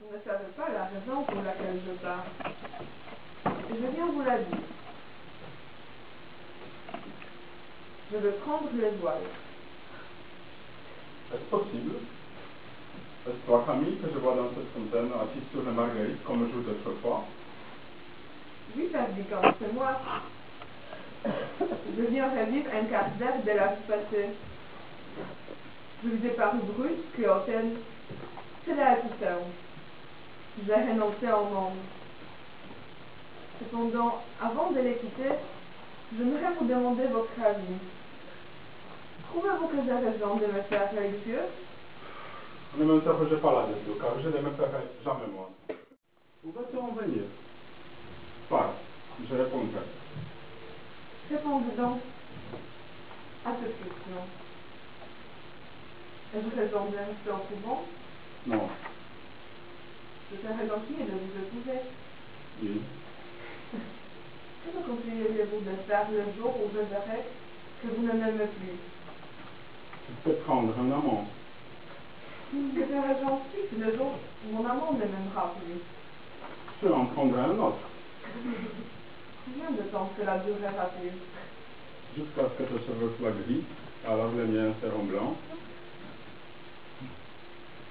Vous ne savez pas la raison pour laquelle je pars. Je viens vous la dire. Je veux prendre le voile. Est-ce possible? Est-ce toi, Camille, que je vois dans cette fontaine, assise sur les marguerites comme le jour d'autrefois? Oui, Père Vicomte, c'est moi. Je viens revivre un quart d'heure de la vie passée. Je vous ai paru brusque et hautaine. Cela a tout fait. J'ai renoncé au monde. Cependant, avant de les quitter, j'aimerais vous demander votre avis. Trouvez-vous que j'ai raison de me faire religieuse? Ne m'interrogez pas là-dessus, car je ne me ferai jamais moi. Où vas-tu en venir? Parle, je répondrai. Répondez donc à cette question. Ai-je raison de rester au couvent? Non. Je serais gentille de vous épouser. Oui. Que me conseilleriez-vous de faire le jour où je verrai que vous ne m'aimez plus? Je peux prendre un amant. Je serai gentille le jour où mon amant ne m'aimera plus. Je en prendrai un autre. Combien de temps cela durera-t-il? Jusqu'à ce que tes cheveux soient gris, alors les miens seront blancs.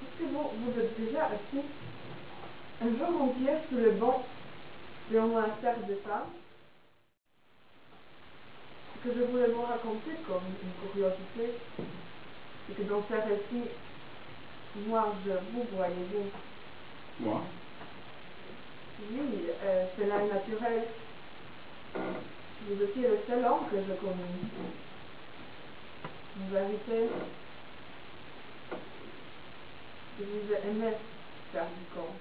Est-ce que vous êtes déjà assis un jour entier sous le banc de monastère des femmes? Ce que je voulais vous raconter comme une curiosité, c'est que dans ce récit, moi je vous, voyez-vous. Moi? Oui, cela est naturel. Vous étiez le seul homme que je connus. En vérité, je vous ai aimé, Père Vicomte.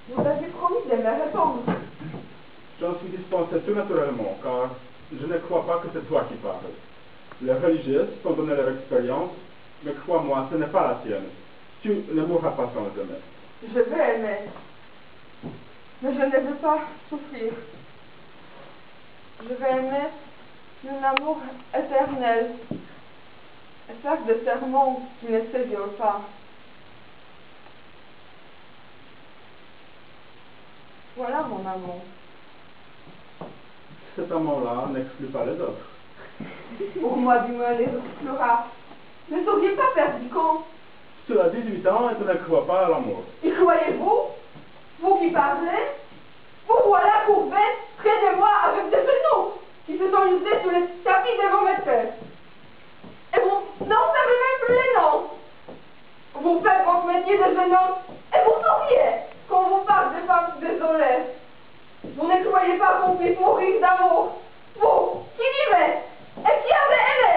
Vous aviez promis de me répondre. J'en suis dispensé tout naturellement, car je ne crois pas que c'est toi qui parles. Les religieuses t'ont donné leur expérience, mais crois-moi, ce n'est pas la tienne. Tu ne mourras pas sans les aimer. Je veux aimer, mais je ne veux pas souffrir. Je veux aimer un amour éternel et faire des serments qui ne se violent pas. Voilà mon amour. Cet amour-là n'exclut pas les autres. Pour moi, du moins, les exclura. Ne sauriez pas faire du con. Tu as 18 ans et tu ne crois pas à l'amour. Y croyez-vous? Vous qui parlez? Vous voilà courbé près de moi avec des genoux qui se sont usés sous le tapis devant mes fesses. Et vous n'en savez même plus les noms. Vous faites votre métier de jeune homme et vous souriez quand on vous parle de femmes désolées. Vous ne croyez pas qu'on puisse mourir d'amour? Vous, qui vivez et qui avez aimé?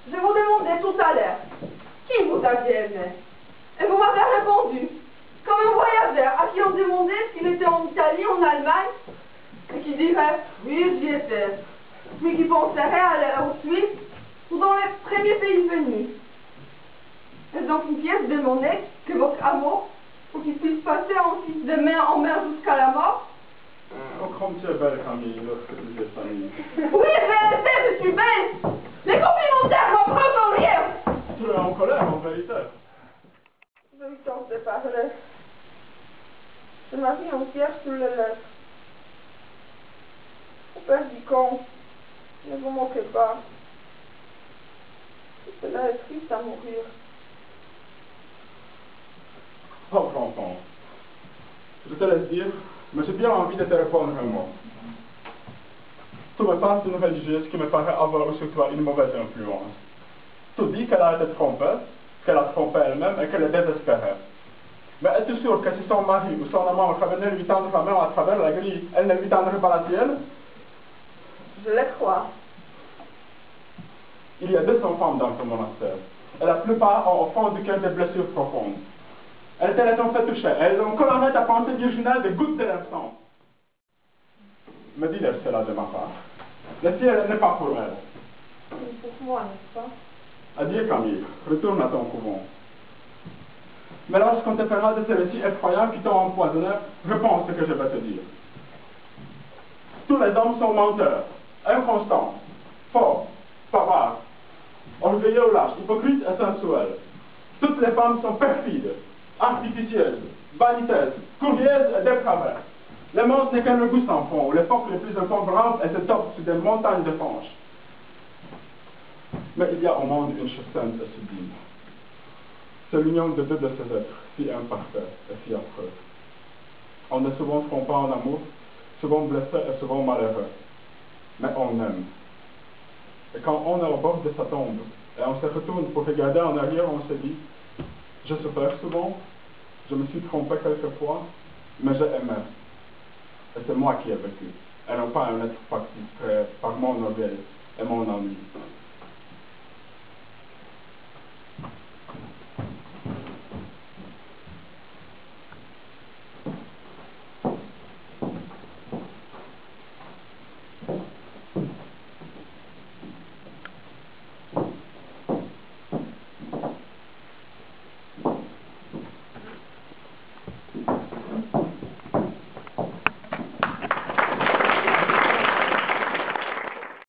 Je vous demandais tout à l'heure qui vous aviez aimé. Et vous m'avez répondu, comme un voyageur à qui on demandait s'il était en Italie, en Allemagne, et qui dirait oui, j'y étais, puis qui penserait aller en Suisse ou dans les premiers pays venus. Est-ce donc une pièce de monnaie que votre amour, pour qu'il puisse passer ensuite de main en main jusqu'à la mort? Oh, comme tu es belle, Camille, lorsque tu es famille. Oui, je suis belle. Les complimentaires m'approchent en rire. Tu es en colère, en vérité. Je me tente de parler. Je m'arrive entière sous les lèvres. Au Père Vicomte, ne vous moquez pas. Cela est triste à mourir. Pauvre enfant. Je te laisse dire, mais j'ai bien envie de te répondre un mot. Tu me parles d'une religieuse qui me paraît avoir sur toi une mauvaise influence. Tu dis qu'elle a été trompée, qu'elle a trompé elle-même et qu'elle est désespérée. Mais es-tu sûr que si son mari ou son amant revenait lui tendre la main à travers la grille, elle ne lui tendrait pas la tienne? Je le crois. Il y a 200 femmes dans ce monastère, et la plupart ont au fond du cœur des blessures profondes. Elles te les ont fait toucher, elles ont coloré ta pensée virginale de gouttes de leur sang. Mais dis-leur cela de ma part. Le ciel n'est pas pour elle. Pour moi, n'est-ce pas? Adieu Camille, retourne à ton couvent. Mais lorsqu'on te fera de ces récits effroyants qui t'ont empoisonné, repense ce que je vais te dire. Tous les hommes sont menteurs, inconstants, forts, bavards, orgueilleux ou lâches, hypocrites et sensuels. Toutes les femmes sont perfides, artificieuses, vaniteuses, curieuses et dépravées. Le monde n'est qu'un égout sans fond, où les phoques les plus incombrantes et se tordent sur des montagnes de fange. Mais il y a au monde une chose sainte et sublime. C'est l'union de deux de ces êtres, si imparfaits et si affreux. On est souvent trompé en amour, souvent blessé et souvent malheureux. Mais on aime. Et quand on est au bord de sa tombe, et on se retourne pour regarder en arrière, on se dit, je souffre souvent, je me suis trompé quelquefois, mais j'ai aimé. Et c'est moi qui ai vécu, et non pas un être factice créé par mon orgueil et mon ennui.